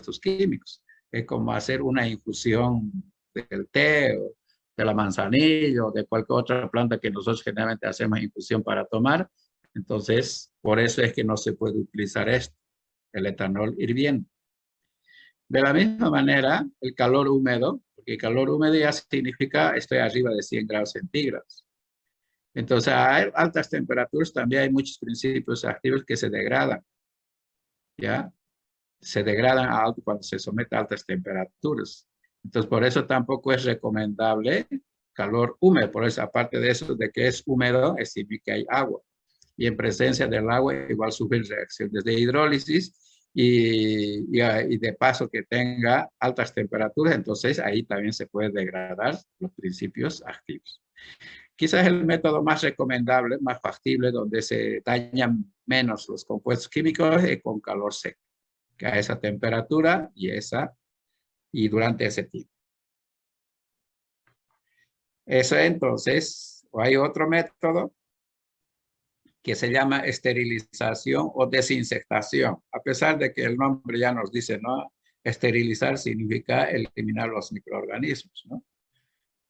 compuestos químicos. Es como hacer una infusión del té o de la manzanilla o de cualquier otra planta que nosotros generalmente hacemos infusión para tomar. Entonces, por eso es que no se puede utilizar esto, el etanol hirviendo. De la misma manera, el calor húmedo, porque el calor húmedo ya significa estoy arriba de 100 grados centígrados. Entonces, a altas temperaturas también hay muchos principios activos que se degradan, ¿ya? Se degradan a alto cuando se somete a altas temperaturas. Entonces, por eso tampoco es recomendable calor húmedo. Por eso, aparte de eso, de que es húmedo, es significa que hay agua. Y en presencia del agua, igual sufrir reacciones de hidrólisis y de paso que tenga altas temperaturas, entonces ahí también se puede degradar los principios activos. Quizás el método más recomendable, más factible, donde se dañan menos los compuestos químicos es con calor seco, que a esa temperatura y durante ese tiempo. Eso entonces, hay otro método que se llama esterilización o desinsectación, a pesar de que el nombre ya nos dice, ¿no? Esterilizar significa eliminar los microorganismos, ¿no?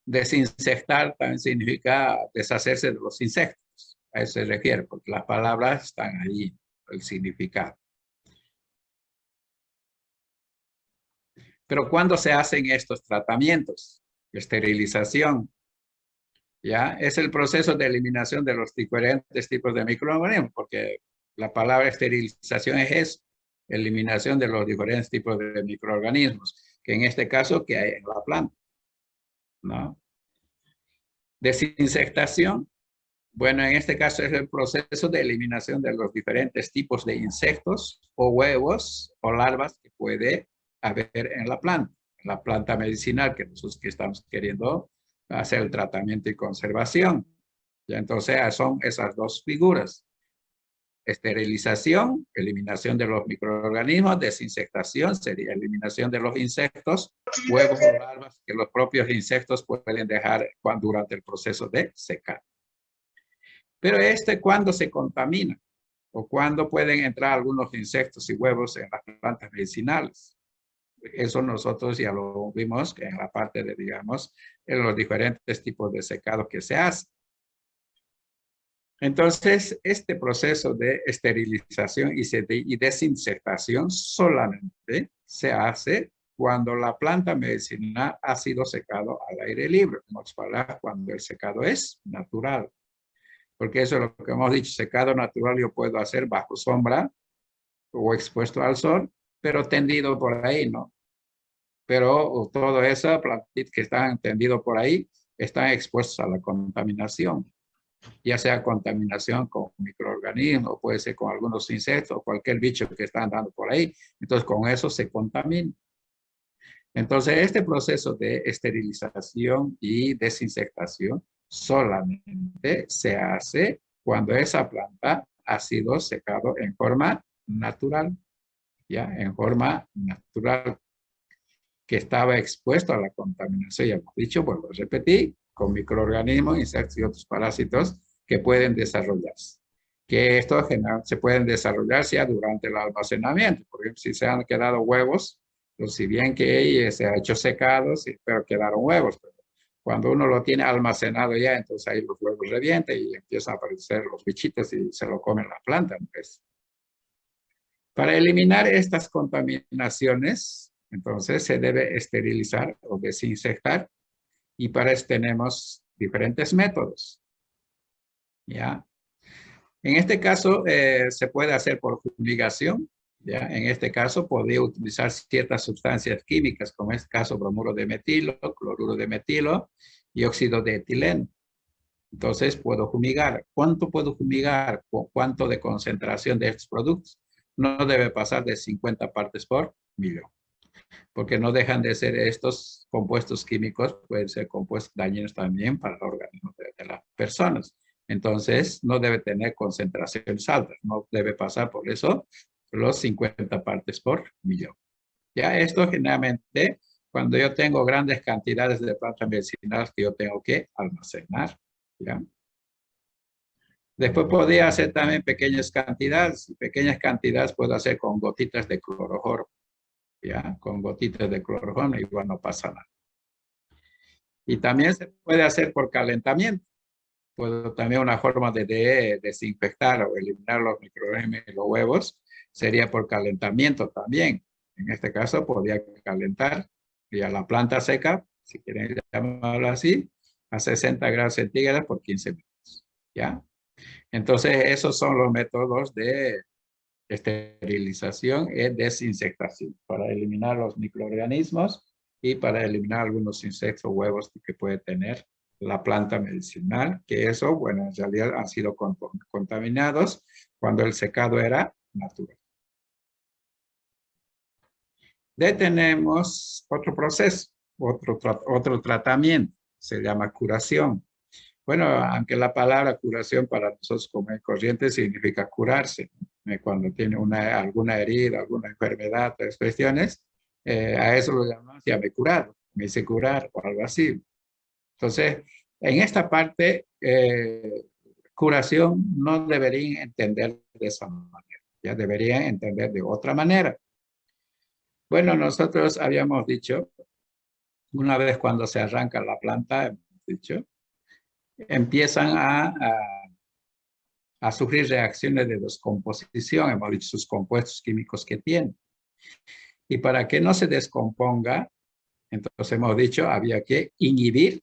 Desinsectar también significa deshacerse de los insectos. A eso se refiere, porque las palabras están ahí, el significado. Pero ¿cuándo se hacen estos tratamientos? Esterilización, ¿ya? Es el proceso de eliminación de los diferentes tipos de microorganismos, porque la palabra esterilización es eso, eliminación de los diferentes tipos de microorganismos, que en este caso que hay en la planta, ¿no? Desinsectación, bueno, en este caso es el proceso de eliminación de los diferentes tipos de insectos o huevos o larvas que puede haber en la planta medicinal que nosotros que estamos queriendo hacer el tratamiento y conservación. Ya entonces son esas dos figuras. Esterilización, eliminación de los microorganismos, desinsectación sería eliminación de los insectos, huevos o larvas que los propios insectos pueden dejar durante el proceso de secar. Pero ¿cuándo se contamina? ¿O cuándo pueden entrar algunos insectos y huevos en las plantas medicinales? Eso nosotros ya lo vimos en la parte de, digamos, en los diferentes tipos de secado que se hace. Entonces, este proceso de esterilización y desinsectación solamente se hace cuando la planta medicinal ha sido secado al aire libre, cuando el secado es natural. Porque eso es lo que hemos dicho, secado natural yo puedo hacer bajo sombra o expuesto al sol, pero tendido por ahí, ¿no? Pero todo eso, plantitas que están tendidos por ahí, están expuestos a la contaminación, ya sea contaminación con microorganismos, puede ser con algunos insectos o cualquier bicho que está andando por ahí. Entonces, con eso se contamina. Entonces, este proceso de esterilización y desinsectación solamente se hace cuando esa planta ha sido secado en forma natural, ¿ya? En forma natural, que estaba expuesto a la contaminación, ya hemos dicho, vuelvo a repetir, con microorganismos, insectos y otros parásitos que pueden desarrollarse. Que estos se pueden desarrollar ya durante el almacenamiento. Por ejemplo, si se han quedado huevos, pues si bien que se ha hecho secado, sí, pero quedaron huevos. Pero cuando uno lo tiene almacenado ya, entonces ahí los huevos revientan y empiezan a aparecer los bichitos y se lo comen la planta. Pues. Para eliminar estas contaminaciones, entonces se debe esterilizar o desinsectar y para eso tenemos diferentes métodos. ¿Ya? En este caso se puede hacer por fumigación. ¿Ya? En este caso podría utilizar ciertas sustancias químicas, como en este caso bromuro de metilo, cloruro de metilo y óxido de etileno. Entonces puedo fumigar. ¿Cuánto puedo fumigar? ¿Cuánto de concentración de estos productos? No debe pasar de 50 partes por millón, porque no dejan de ser estos compuestos químicos, pueden ser compuestos dañinos también para el organismo de las personas. Entonces, no debe tener concentraciones altas, no debe pasar por eso los 50 partes por millón. Ya esto generalmente, cuando yo tengo grandes cantidades de plantas medicinales que yo tengo que almacenar, ¿ya? Después podría hacer también pequeñas cantidades puedo hacer con gotitas de cloroforo. ¿ya? Con gotitas de cloroformo, igual no pasa nada. Y también se puede hacer por calentamiento. Pues también una forma de desinfectar o eliminar los microorganismos y los huevos sería por calentamiento también. En este caso podría calentar ya la planta seca, si quieren llamarlo así, a 60 grados centígrados por 15 minutos. ¿Ya? Entonces esos son los métodos de esterilización y desinsectación para eliminar los microorganismos y para eliminar algunos insectos, huevos que puede tener la planta medicinal, que eso, bueno, en realidad han sido contaminados cuando el secado era natural. De tenemos otro proceso, otro tratamiento, se llama curación. Bueno, aunque la palabra curación para nosotros como corriente significa curarse, cuando tiene alguna herida, alguna enfermedad, otras cuestiones, a eso lo llamamos ya me he curado, me hice curar o algo así. Entonces, en esta parte, curación no deberían entender de esa manera, ya deberían entender de otra manera. Bueno, nosotros habíamos dicho, una vez cuando se arranca la planta, hemos dicho, empiezan a sufrir reacciones de descomposición, hemos dicho sus compuestos químicos que tienen. Y para que no se descomponga, entonces hemos dicho, había que inhibir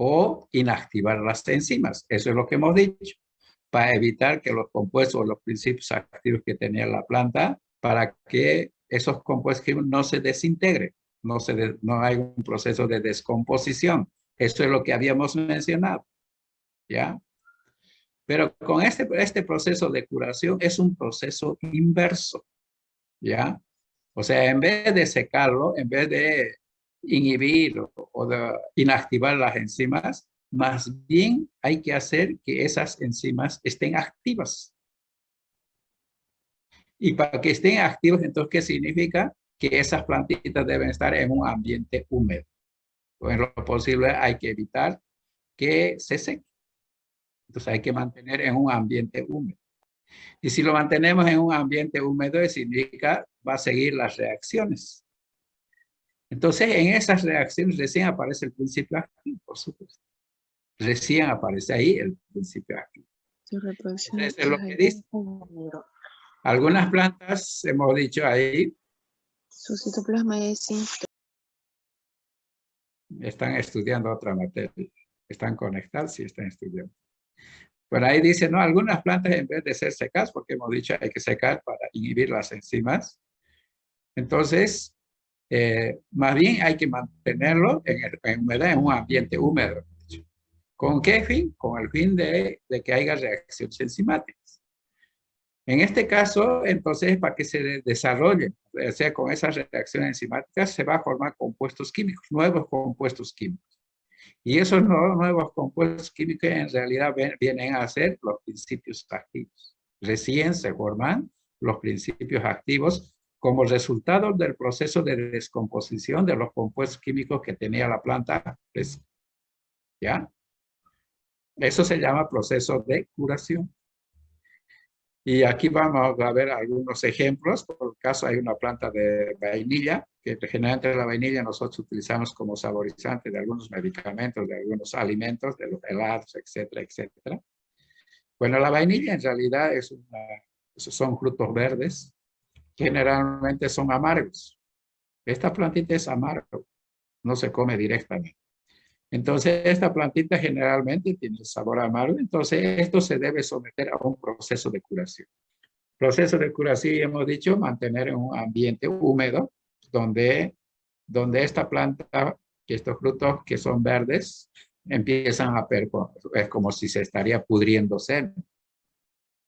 o inactivar las enzimas. Eso es lo que hemos dicho, para evitar que los compuestos o los principios activos que tenía la planta, para que esos compuestos químicos no se desintegren, no hay un proceso de descomposición. Eso es lo que habíamos mencionado, ¿ya? Pero con este proceso de curación es un proceso inverso, ¿ya? O sea, en vez de secarlo, en vez de inhibir o de inactivar las enzimas, más bien hay que hacer que esas enzimas estén activas. Y para que estén activas, entonces, ¿qué significa? Que esas plantitas deben estar en un ambiente húmedo. O en lo posible hay que evitar que se seque. Entonces hay que mantener en un ambiente húmedo. Y si lo mantenemos en un ambiente húmedo, significa va a seguir las reacciones. Entonces, en esas reacciones recién aparece el principio activo, por supuesto. Recién aparece ahí el principio activo. Entonces, es lo que dice. Algunas plantas, hemos dicho ahí, su citoplasma es están estudiando otra materia. Están conectadas y están estudiando. Por ahí dice, no, algunas plantas en vez de ser secas, porque hemos dicho hay que secar para inhibir las enzimas. Entonces, más bien hay que mantenerlo en humedad, en un ambiente húmedo. ¿Con qué fin? Con el fin de que haya reacciones enzimáticas. En este caso, entonces, para que se desarrolle, o sea, con esas reacciones enzimáticas, se va a formar compuestos químicos, nuevos compuestos químicos. Y esos nuevos compuestos químicos en realidad vienen a ser los principios activos. Recién se forman los principios activos como resultado del proceso de descomposición de los compuestos químicos que tenía la planta. ¿Ya? Eso se llama proceso de curación. Y aquí vamos a ver algunos ejemplos. Por caso hay una planta de vainilla, que generalmente la vainilla nosotros utilizamos como saborizante de algunos medicamentos, de algunos alimentos, de los helados, etcétera, etcétera. Bueno, la vainilla en realidad son frutos verdes, generalmente son amargos. Esta plantita es amargo, no se come directamente. Entonces, esta plantita generalmente tiene sabor amargo, entonces esto se debe someter a un proceso de curación. Proceso de curación, hemos dicho, mantener en un ambiente húmedo, donde esta planta, estos frutos que son verdes, empiezan a es como si se estaría pudriéndose.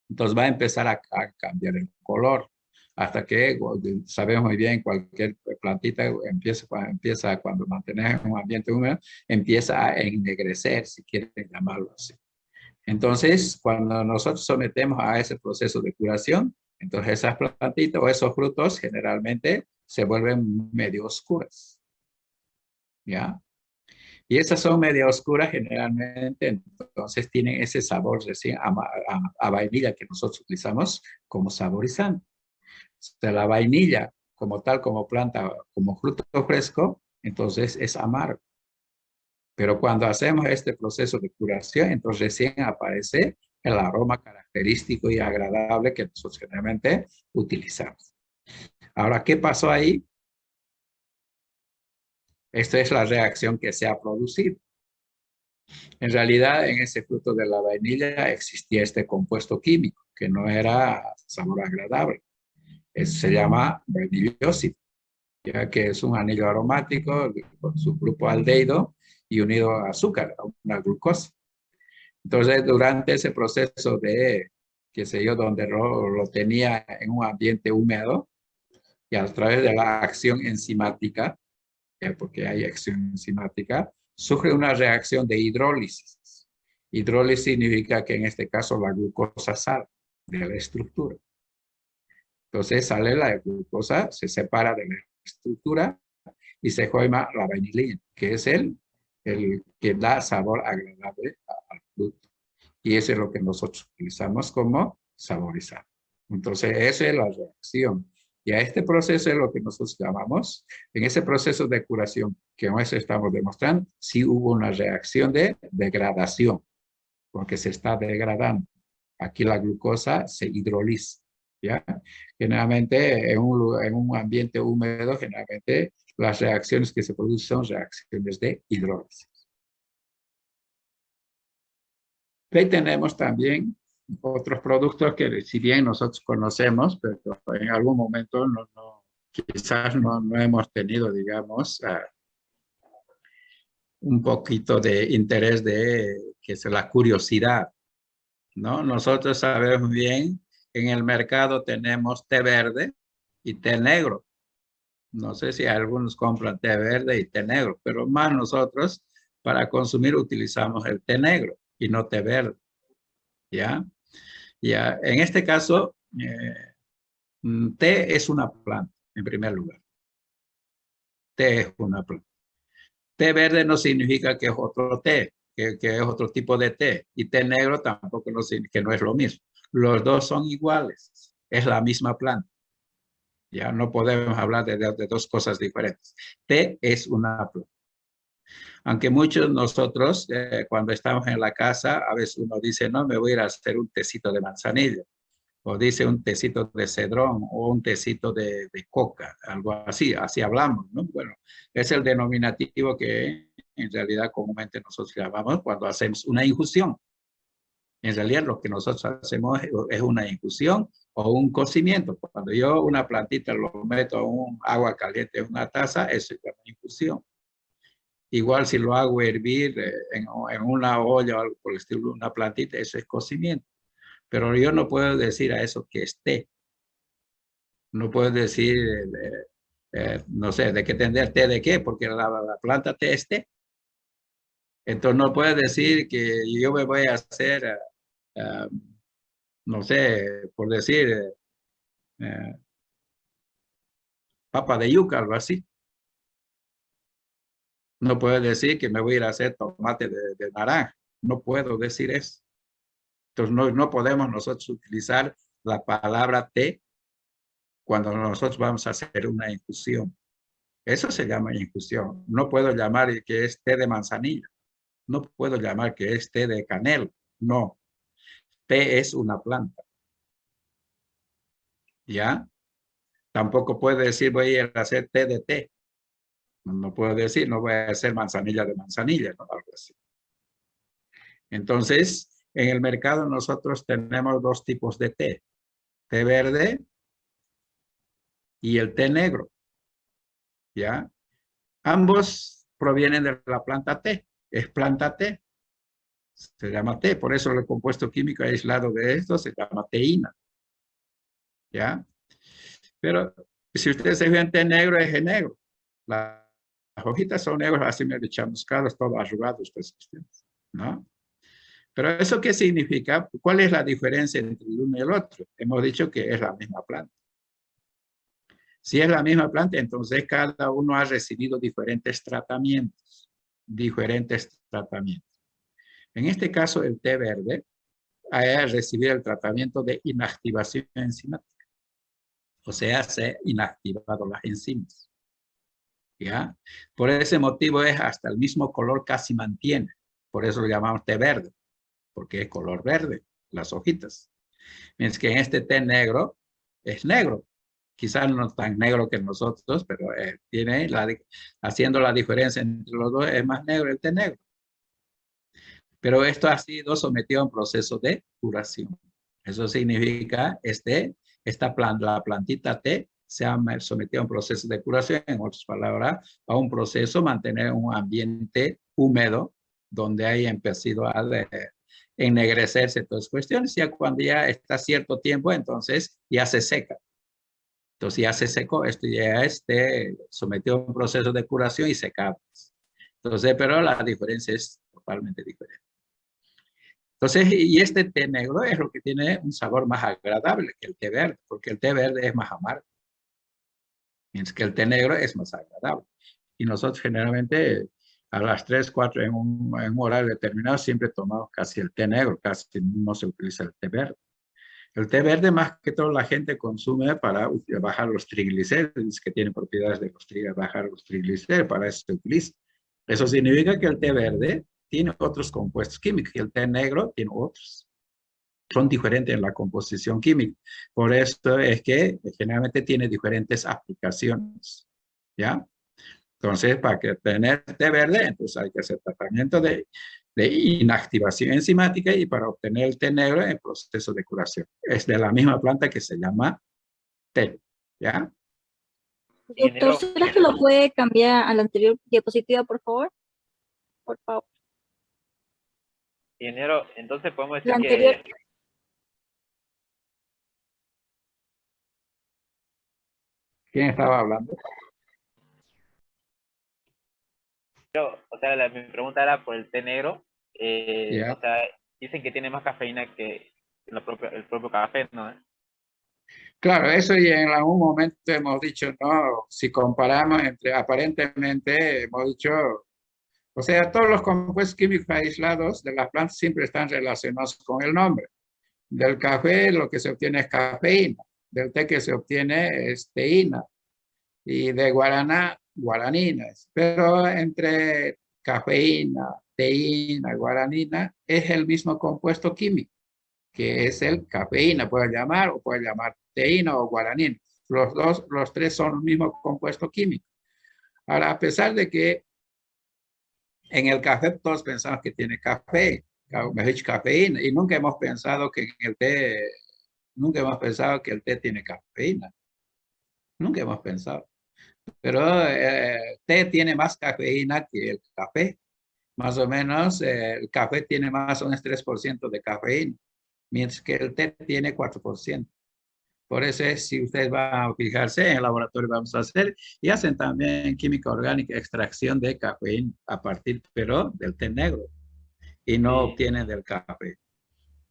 Entonces va a empezar a cambiar el color, hasta que sabemos muy bien, cualquier plantita empieza cuando mantenemos en un ambiente húmedo, empieza a ennegrecer, si quieren llamarlo así. Entonces, cuando nosotros sometemos a ese proceso de curación, entonces esas plantitas o esos frutos generalmente se vuelven medio oscuras. ¿Ya? Y esas son medio oscuras generalmente, entonces tienen ese sabor recién a vainilla que nosotros utilizamos como saborizante. O sea, la vainilla como tal, como planta, como fruto fresco, entonces es amargo. Pero cuando hacemos este proceso de curación, entonces recién aparece el aroma característico y agradable que nosotros generalmente utilizamos. Ahora, ¿qué pasó ahí? Esta es la reacción que se ha producido. En realidad, en ese fruto de la vainilla existía este compuesto químico que no era sabor agradable. Se llama vainillosis, ya que es un anillo aromático con su grupo aldehído y unido a azúcar, a una glucosa. Entonces, durante ese proceso de, qué sé yo, donde lo tenía en un ambiente húmedo y a través de la acción enzimática, porque hay acción enzimática, sufre una reacción de hidrólisis. Hidrólisis significa que en este caso la glucosa sale de la estructura. Entonces sale la glucosa, se separa de la estructura y se forma la vainilina, que es el que da sabor agradable al fruto. Y eso es lo que nosotros utilizamos como saborizar. Entonces, esa es la reacción. Y a este proceso es lo que nosotros llamamos, en ese proceso de curación que hoy estamos demostrando, sí hubo una reacción de degradación, porque se está degradando. Aquí la glucosa se hidroliza, ¿ya? Generalmente en un ambiente húmedo, generalmente las reacciones que se producen son reacciones de hidrólisis. Ahí tenemos también otros productos que si bien nosotros conocemos, pero en algún momento quizás no hemos tenido, digamos, un poquito de interés de que es la curiosidad, ¿no? Nosotros sabemos bien, en el mercado tenemos té verde y té negro. No sé si algunos compran té verde y té negro, pero más nosotros para consumir utilizamos el té negro y no té verde, ¿ya? Ya, en este caso, té es una planta, en primer lugar. Té es una planta. Té verde no significa que es otro té, que es otro tipo de té. Y té negro tampoco no significa que no es lo mismo. Los dos son iguales. Es la misma planta. Ya no podemos hablar de dos cosas diferentes. Té es una planta. Aunque muchos nosotros, cuando estamos en la casa, a veces uno dice, no, me voy a ir a hacer un tecito de manzanilla. O dice un tecito de cedrón o un tecito de coca, algo así, así hablamos, ¿no? Bueno, es el denominativo que en realidad comúnmente nosotros llamamos cuando hacemos una infusión. En realidad lo que nosotros hacemos es una infusión o un cocimiento. Cuando yo una plantita lo meto a un agua caliente en una taza, eso es una infusión. Igual si lo hago hervir en una olla o algo por el estilo, una plantita, eso es cocimiento. Pero yo no puedo decir a eso que es té. No puedo decir, no sé, de qué tender té de qué, porque la planta té es té. Entonces no puedo decir que yo me voy a hacer, uh, no sé, por decir, uh, papa de yuca, algo así. No puedo decir que me voy a ir a hacer tomate de naranja. No puedo decir eso. Entonces no podemos nosotros utilizar la palabra té cuando nosotros vamos a hacer una infusión. Eso se llama infusión. No puedo llamar que es té de manzanilla. No puedo llamar que es té de canela. No. Té es una planta. ¿Ya? Tampoco puedo decir voy a ir a hacer té de té. No puedo decir, no voy a hacer manzanilla de manzanilla, ¿no? Algo así. Entonces, en el mercado nosotros tenemos dos tipos de té. Té verde y el té negro. ¿Ya? Ambos provienen de la planta té. Es planta té. Se llama té. Por eso el compuesto químico aislado de esto se llama teína. ¿Ya? Pero si ustedes se ven té negro, es el negro. Las hojitas son negras, así me chamuscados, todos arrugados, pues, ¿no? Pero ¿eso qué significa? ¿Cuál es la diferencia entre el uno y el otro? Hemos dicho que es la misma planta. Si es la misma planta, entonces cada uno ha recibido diferentes tratamientos. Diferentes tratamientos. En este caso, el té verde ha recibido el tratamiento de inactivación enzimática. O sea, se han inactivado las enzimas. ¿Ya? Por ese motivo es hasta el mismo color casi mantiene. Por eso lo llamamos té verde, porque es color verde, las hojitas. Mientras que en este té negro es negro. Quizás no tan negro que nosotros, pero tiene haciendo la diferencia entre los dos, es más negro el té negro. Pero esto ha sido sometido a un proceso de curación. Eso significa la plantita té se ha sometido a un proceso de curación, en otras palabras, a un proceso mantener un ambiente húmedo donde haya empezado a ennegrecerse todas las cuestiones. Ya cuando ya está cierto tiempo, entonces ya se seca. Entonces ya se secó, esto ya sometido a un proceso de curación y secado. Entonces, pero la diferencia es totalmente diferente. Entonces, y este té negro es lo que tiene un sabor más agradable que el té verde, porque el té verde es más amargo, mientras que el té negro es más agradable. Y nosotros generalmente a las 3, 4 en un horario determinado siempre tomamos casi el té negro, casi no se utiliza el té verde. El té verde más que todo la gente consume para bajar los triglicéridos, que tiene propiedades de bajar los triglicéridos, para eso se utiliza. Eso significa que el té verde tiene otros compuestos químicos y el té negro tiene otros. Son diferentes en la composición química. Por eso es que generalmente tiene diferentes aplicaciones. ¿Ya? Entonces, para que tener té verde, entonces hay que hacer tratamiento de inactivación enzimática y para obtener el té negro en proceso de curación. Es de la misma planta que se llama té. ¿Ya? Doctor, ¿será que lo puede cambiar a la anterior diapositiva, por favor? Por favor. Ingeniero, entonces podemos decir La anterior. que... ¿Quién estaba hablando? O sea, mi pregunta era por el té negro. Yeah. O sea, dicen que tiene más cafeína que el propio café, ¿no? Claro, eso ya en algún momento hemos dicho, no, si comparamos aparentemente hemos dicho, o sea, todos los compuestos químicos aislados de las plantas siempre están relacionados con el nombre. Del café lo que se obtiene es cafeína, del té que se obtiene es teína y de guaraná, guaraninas. Pero entre cafeína, teína, guaranina es el mismo compuesto químico, que es el cafeína, puede llamar teína o guaranina. Los tres son el mismo compuesto químico. Ahora, a pesar de que en el café todos pensamos que tiene café, mejor dicho, cafeína, y nunca hemos pensado que en el té, nunca hemos pensado que el té tiene cafeína. Nunca hemos pensado. Pero té tiene más cafeína que el café. Más o menos, el café tiene más o menos 3% de cafeína, mientras que el té tiene 4%. Por eso es, si ustedes van a fijarse, en el laboratorio vamos a hacer, y hacen también química orgánica, extracción de cafeína a partir, pero del té negro, y no obtienen del café,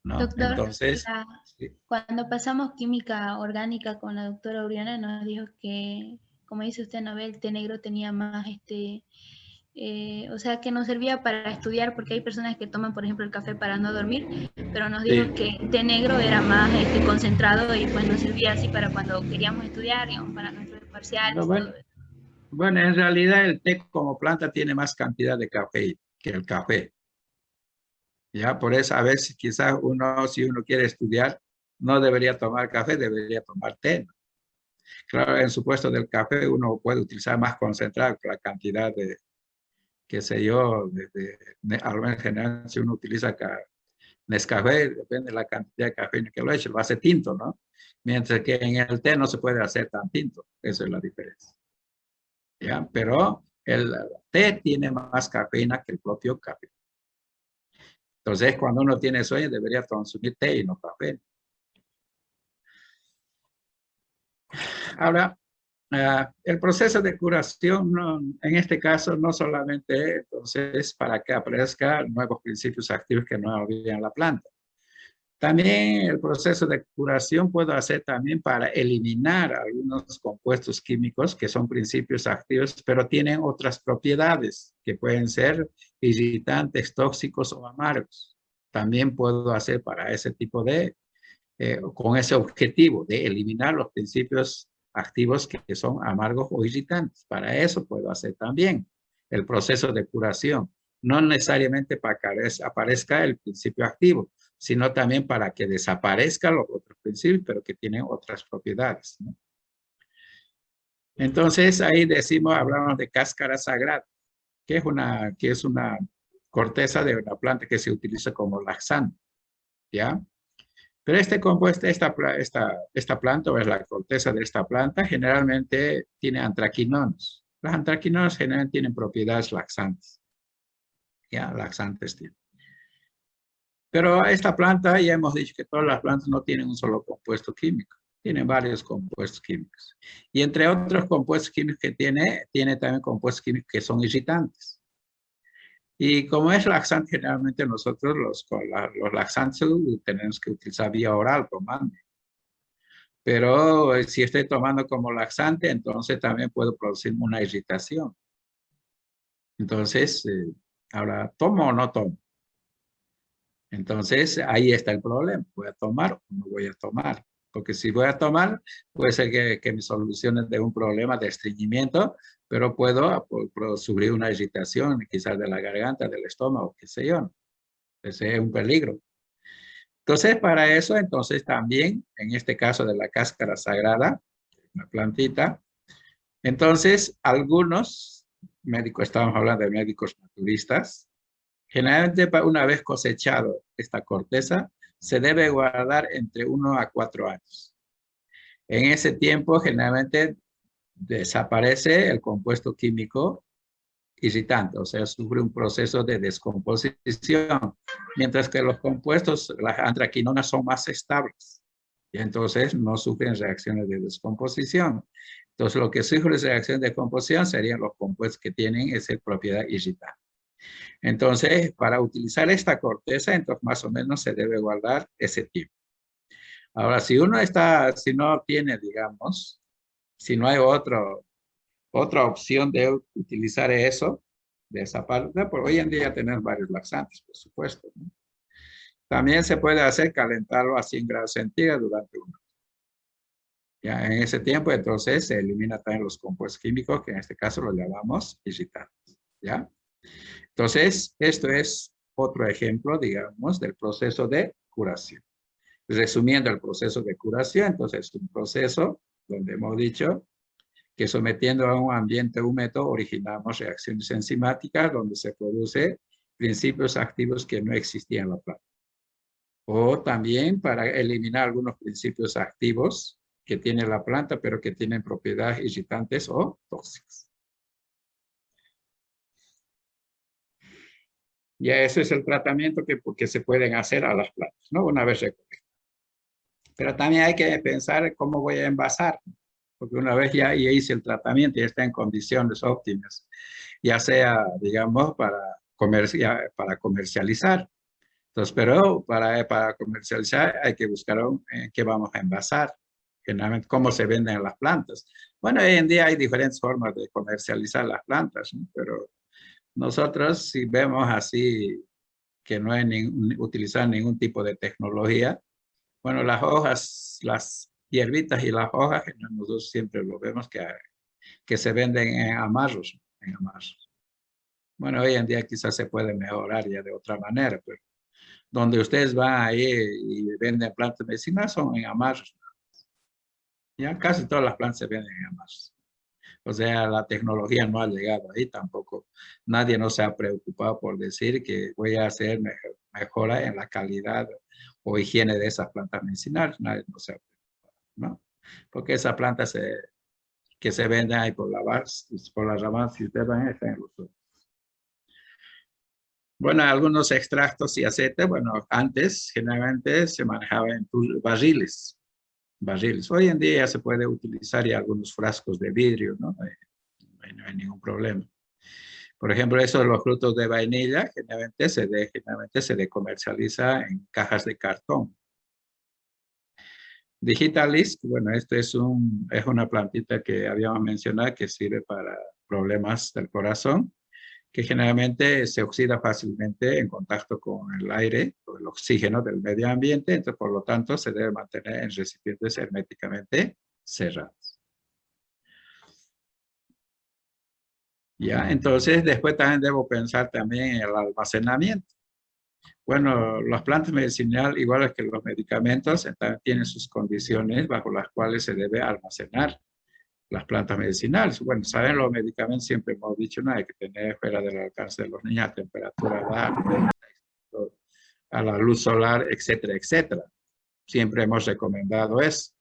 ¿no? Doctor, entonces, sí. Cuando pasamos química orgánica con la doctora Uriana, nos dijo que, como dice usted, ¿no ve? El té negro tenía más, o sea, que nos servía para estudiar, porque hay personas que toman, por ejemplo, el café para no dormir, pero nos dijo que el té negro era más concentrado y pues nos servía así para cuando queríamos estudiar, digamos, para nuestros parciales. No, bueno, en realidad el té como planta tiene más cantidad de café que el café. Ya, por eso a veces quizás si uno quiere estudiar, no debería tomar café, debería tomar té. Claro, en su puesto del café uno puede utilizar más concentrado la cantidad de, qué sé yo, al menos en general, si uno utiliza Nescafé, depende de la cantidad de cafeína que lo eche, lo hace tinto, ¿no? Mientras que en el té no se puede hacer tan tinto, eso es la diferencia. ¿Ya? Pero el té tiene más cafeína que el propio café. Entonces, cuando uno tiene sueño, debería consumir té y no café. Ahora, el proceso de curación, en este caso, no solamente entonces para que aparezcan nuevos principios activos que no había en la planta. También el proceso de curación puedo hacer también para eliminar algunos compuestos químicos que son principios activos, pero tienen otras propiedades que pueden ser irritantes, tóxicos o amargos. También puedo hacer para ese tipo de con ese objetivo de eliminar los principios activos que son amargos o irritantes. Para eso puedo hacer también el proceso de curación. No necesariamente para que aparezca el principio activo, sino también para que desaparezcan los otros principios, pero que tienen otras propiedades, ¿no? Entonces, ahí hablamos de cáscara sagrada, que es una corteza de una planta que se utiliza como laxante, ¿ya? Pero este compuesto, esta planta, o es la corteza de esta planta, generalmente tiene antraquinones. Las antraquinones generalmente tienen propiedades laxantes, ¿ya? Laxantes tienen. Pero esta planta, ya hemos dicho que todas las plantas no tienen un solo compuesto químico. Tienen varios compuestos químicos. Y entre otros compuestos químicos que tiene también compuestos químicos que son irritantes. Y como es laxante, generalmente nosotros los laxantes tenemos que utilizar vía oral, tomando. Pero si estoy tomando como laxante, entonces también puedo producir una irritación. Entonces, ahora, ¿tomo o no tomo? Entonces, ahí está el problema. ¿Voy a tomar o no voy a tomar? Porque si voy a tomar, puede ser que me solucione de un problema de estreñimiento, pero puedo sufrir una irritación, quizás de la garganta, del estómago, qué sé yo. Ese es un peligro. Entonces, para eso, entonces también, en este caso de la cáscara sagrada, una plantita, entonces algunos médicos, estamos hablando de médicos naturistas, generalmente una vez cosechado esta corteza, se debe guardar entre 1 a 4 años. En ese tiempo, generalmente desaparece el compuesto químico irritante, o sea, sufre un proceso de descomposición, mientras que los compuestos, las antraquinonas, son más estables y entonces no sufren reacciones de descomposición. Entonces, lo que sufre reacciones de descomposición serían los compuestos que tienen esa propiedad irritante. Entonces, para utilizar esta corteza, entonces más o menos se debe guardar ese tiempo. Ahora, si no tiene, digamos, si no hay otra opción de utilizar eso, de esa parte, pues hoy en día tenemos varios laxantes, por supuesto, ¿no? También se puede hacer calentarlo a 100 grados centígrados durante 1 hora. Ya en ese tiempo, entonces, se eliminan también los compuestos químicos, que en este caso los llamamos irritantes, ¿ya? Entonces, esto es otro ejemplo, digamos, del proceso de curación. Resumiendo el proceso de curación, entonces es un proceso donde hemos dicho que sometiendo a un ambiente húmedo originamos reacciones enzimáticas donde se producen principios activos que no existían en la planta. O también para eliminar algunos principios activos que tiene la planta, pero que tienen propiedades irritantes o tóxicas. Y ese es el tratamiento que se pueden hacer a las plantas, ¿no? Una vez recogidas. Pero también hay que pensar cómo voy a envasar, porque una vez ya hice el tratamiento y está en condiciones óptimas, ya sea, digamos, para comercializar. Entonces, pero para comercializar hay que buscar qué vamos a envasar, generalmente cómo se venden las plantas. Bueno, hoy en día hay diferentes formas de comercializar las plantas, ¿no? Pero nosotros, si vemos así que no hay utilizar ningún tipo de tecnología, bueno, las hojas, las hierbitas y las hojas, nosotros siempre lo vemos que se venden en amarros, Bueno, hoy en día quizás se puede mejorar ya de otra manera, pero donde ustedes van ahí y venden plantas medicinales son en amarros. Ya casi todas las plantas se venden en amarros. O sea, la tecnología no ha llegado ahí tampoco. Nadie no se ha preocupado por decir que voy a hacer mejora en la calidad o higiene de esas plantas medicinales. Nadie no se ha preocupado, ¿no? Porque esas plantas que se venden ahí por las ramas, si ustedes van, están en los otros. Bueno, algunos extractos y aceites, bueno, antes generalmente se manejaba en barriles. Hoy en día ya se puede utilizar ya algunos frascos de vidrio, ¿no? No hay ningún problema. Por ejemplo, eso de los frutos de vainilla, generalmente se comercializa en cajas de cartón. Digitalis, bueno, esto es una plantita que habíamos mencionado que sirve para problemas del corazón. que generalmente se oxida fácilmente en contacto con el aire o el oxígeno del medio ambiente, entonces por lo tanto se debe mantener en recipientes herméticamente cerrados. Ya, entonces después también debo pensar también en el almacenamiento. Bueno, las plantas medicinales, igual que los medicamentos, también tienen sus condiciones bajo las cuales se debe almacenar las plantas medicinales. Bueno, saben, los medicamentos siempre hemos dicho, no hay que tener fuera del alcance de los niños a temperatura baja, a la luz solar, etcétera, etcétera. Siempre hemos recomendado eso.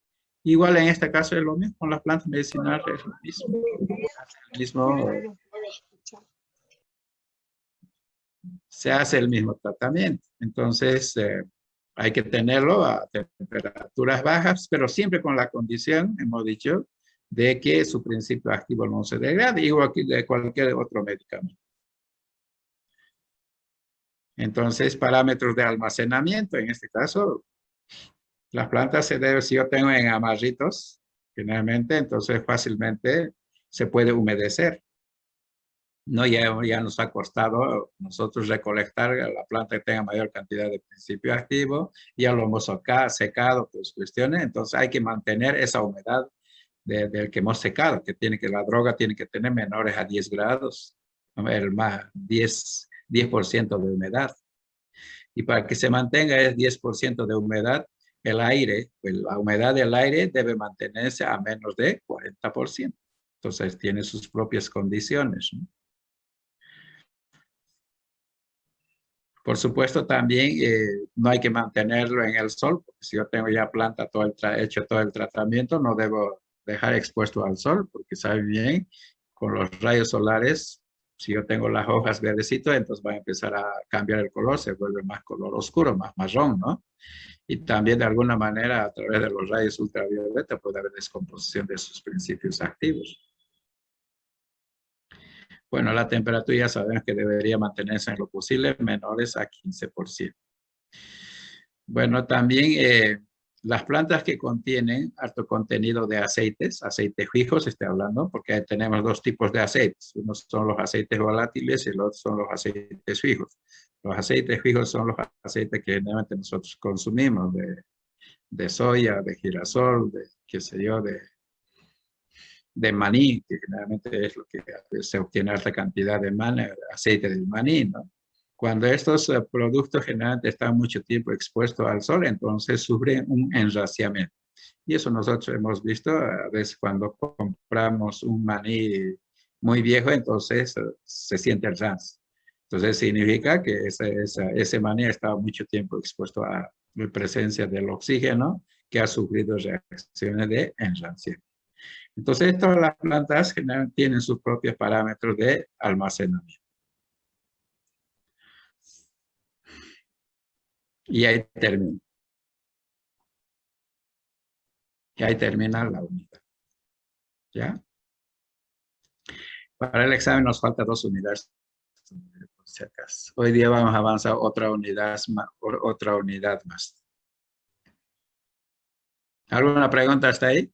Igual en este caso es lo mismo, con las plantas medicinales es lo mismo. Se hace el mismo tratamiento. Entonces, hay que tenerlo a temperaturas bajas, pero siempre con la condición, hemos dicho, de que su principio activo no se degrade, igual que de cualquier otro medicamento. Entonces, parámetros de almacenamiento, en este caso, las plantas se deben, si yo tengo en amarritos, generalmente, entonces fácilmente se puede humedecer. No, ya nos ha costado nosotros recolectar la planta que tenga mayor cantidad de principio activo, ya lo hemos secado, pues cuestiones, entonces hay que mantener esa humedad del que hemos secado, que la droga tiene que tener menores a 10 grados, el más 10% de humedad. Y para que se mantenga el 10% de humedad, el aire, pues la humedad del aire debe mantenerse a menos de 40%. Entonces tiene sus propias condiciones, ¿no? Por supuesto, también no hay que mantenerlo en el sol, porque si yo tengo ya planta hecho todo el tratamiento, no debo dejar expuesto al sol, porque sabe bien, con los rayos solares, si yo tengo las hojas verdecitas, entonces va a empezar a cambiar el color, se vuelve más color oscuro, más marrón, ¿no? Y también de alguna manera, a través de los rayos ultravioleta, puede haber descomposición de sus principios activos. Bueno, la temperatura ya sabemos que debería mantenerse en lo posible menores a 15%. Bueno, también las plantas que contienen alto contenido de aceites fijos, estoy hablando, porque tenemos dos tipos de aceites. Unos son los aceites volátiles y los otros son los aceites fijos. Los aceites fijos son los aceites que generalmente nosotros consumimos, de soya, de girasol, de qué sé yo, de maní, que generalmente es lo que se obtiene alta cantidad de aceite de maní, ¿no? Cuando estos productos generalmente están mucho tiempo expuestos al sol, entonces sufren un enraciamiento. Y eso nosotros hemos visto a veces cuando compramos un maní muy viejo, entonces se siente el rancio. Entonces significa que ese maní ha estado mucho tiempo expuesto a la presencia del oxígeno, que ha sufrido reacciones de enranciamiento. Entonces, todas las plantas generalmente tienen sus propios parámetros de almacenamiento. Y ahí termina. Y ahí termina la unidad. ¿Ya? Para el examen nos faltan 2 unidades. Si acaso. Hoy día vamos a avanzar otra unidad más. ¿Alguna pregunta hasta ahí?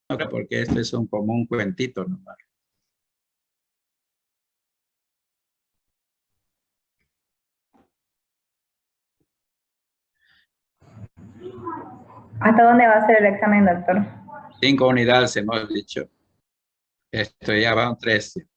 Porque este es como un cuentito nomás. ¿Hasta dónde va a ser el examen, doctor? 5 unidades hemos dicho. Esto ya van 13.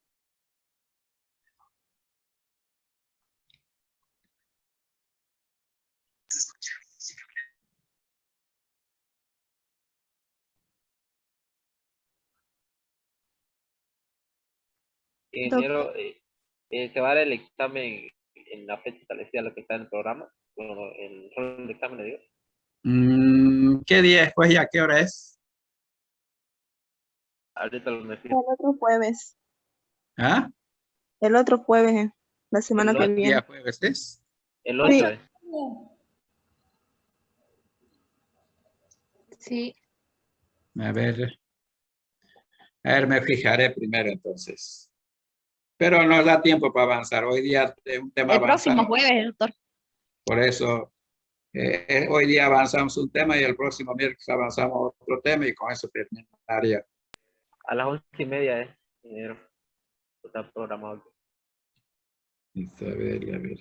Ingeniero, se va a dar el examen en la fecha establecida, lo que está en el programa, bueno, el rol del examen, le digo. ¿Qué día después y a qué hora es? Ahorita lo me El otro jueves. ¿Ah? El otro jueves, la semana que ¿Qué viene. día jueves es? El 8 es. Sí. A ver, me fijaré primero entonces. Pero nos da tiempo para avanzar. Hoy día es un tema El próximo avanzado. jueves, doctor. Por eso, hoy día avanzamos un tema y el próximo miércoles avanzamos otro tema y con eso terminaría. A las 11:30 es, ingeniero. Está programado. A ver, a ver.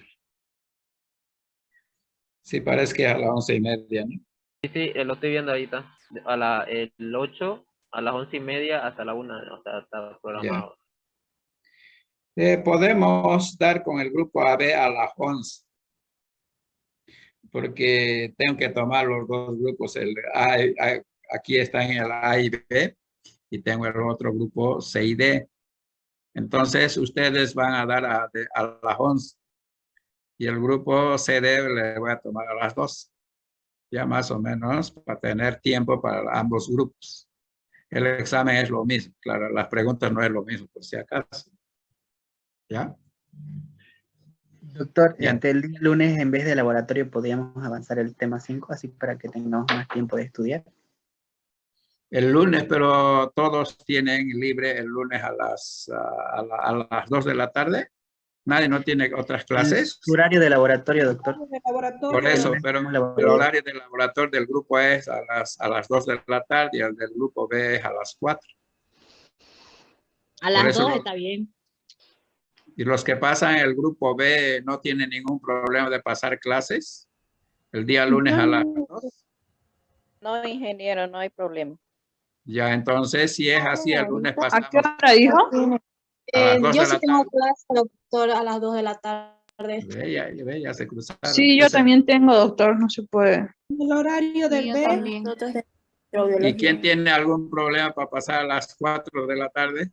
Sí, parece que a las 11:30, ¿no? Sí, lo estoy viendo ahorita. El 8 a las 11:30 hasta la 1, o sea, está programado. Podemos dar con el grupo AB a las 11. Porque tengo que tomar los dos grupos. Aquí está en el A y B y tengo el otro grupo C y D. Entonces, ustedes van a dar a las 11 y el grupo CD le voy a tomar a las 2. Ya más o menos para tener tiempo para ambos grupos. El examen es lo mismo. Claro, las preguntas no es lo mismo, por si acaso. ¿Ya? Doctor, Bien. ante el día lunes, en vez de laboratorio, podríamos avanzar el tema 5, así para que tengamos más tiempo de estudiar. El lunes, pero todos tienen libre el lunes a las 2 de la tarde. Nadie no tiene otras clases. El horario de laboratorio, doctor. Por eso, pero el horario del laboratorio del grupo es a las 2 de la tarde y el del grupo B es a las 4. A las 2 está bien. Y los que pasan el grupo B no tienen ningún problema de pasar clases el día lunes a las 2. No, ingeniero, no hay problema. Ya, entonces, si es así, el lunes pasamos. ¿A qué hora dijo? A las 2 Yo de sí la tengo tarde. clase, doctor, a las 2 de la tarde. Ya se cruzaron. Sí, yo también tengo, doctor, no se puede. El horario Sí, del yo B. también. ¿Y quién tiene algún problema para pasar a las 4 de la tarde?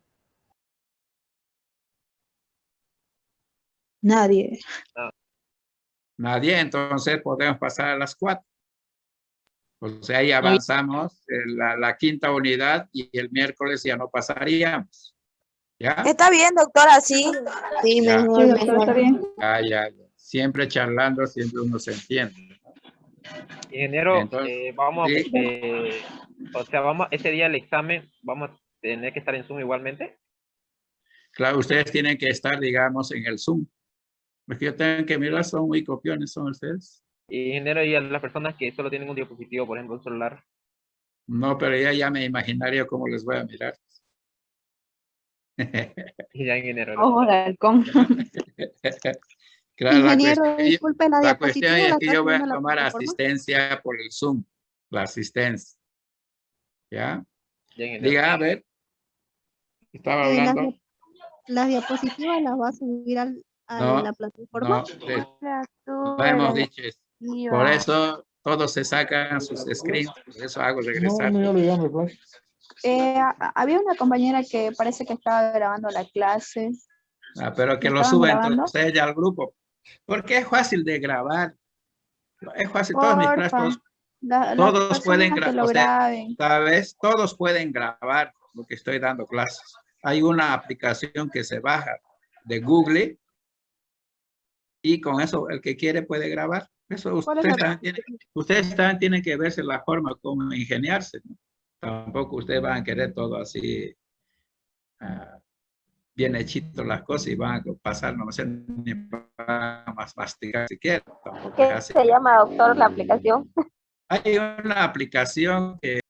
Nadie. Nadie, entonces podemos pasar a las 4. O sea, ahí avanzamos la quinta unidad y el miércoles ya no pasaríamos. ¿Ya? Está bien, doctora, sí. Sí, Ya. mejor, Sí, doctor, está mejor. bien. Ya. Siempre charlando, siempre uno se entiende. Ingeniero, Entonces, vamos sí. o sea, ese día el examen, vamos a tener que estar en Zoom igualmente. Claro, ustedes tienen que estar, digamos, en el Zoom. Porque yo tengo que mirar, son muy copiones, son ustedes. Ingeniero, y a las personas que solo tienen un dispositivo, por ejemplo, un celular. No, pero ya me imaginaría cómo les voy a mirar. Y ya, ingeniero. Ojo de halcón. Claro, Ingeniero, disculpe, la la cuestión diapositiva es la que está yo voy a subiendo a la tomar plataforma. asistencia por el Zoom, la asistencia. ¿Ya? Ya, ingeniero. Diga, a ver. Estaba hablando. Las diapositivas las va a subir a No, la plataforma. No hemos dicho eso. Por eso todos se sacan sus screens, por eso hago regresar. Había una compañera que parece que estaba grabando la clase. Pero que lo ¿Estaban suba grabando? entonces ella al grupo. Porque es fácil de grabar. Es fácil, todas mis clases, Porfa, todos las pueden personas que grabar. lo O sea, graben. ¿sabes? Todos pueden grabar lo que estoy dando clases. Hay una aplicación que se baja de Google y con eso el que quiere puede grabar. Eso ustedes también tienen que verse la forma como ingeniarse, ¿no? Tampoco ustedes van a querer todo así bien hechito las cosas y van a pasar, no sé, ni para más masticar siquiera. Tampoco es ¿Qué así. se llama, doctor, la aplicación? Hay una aplicación que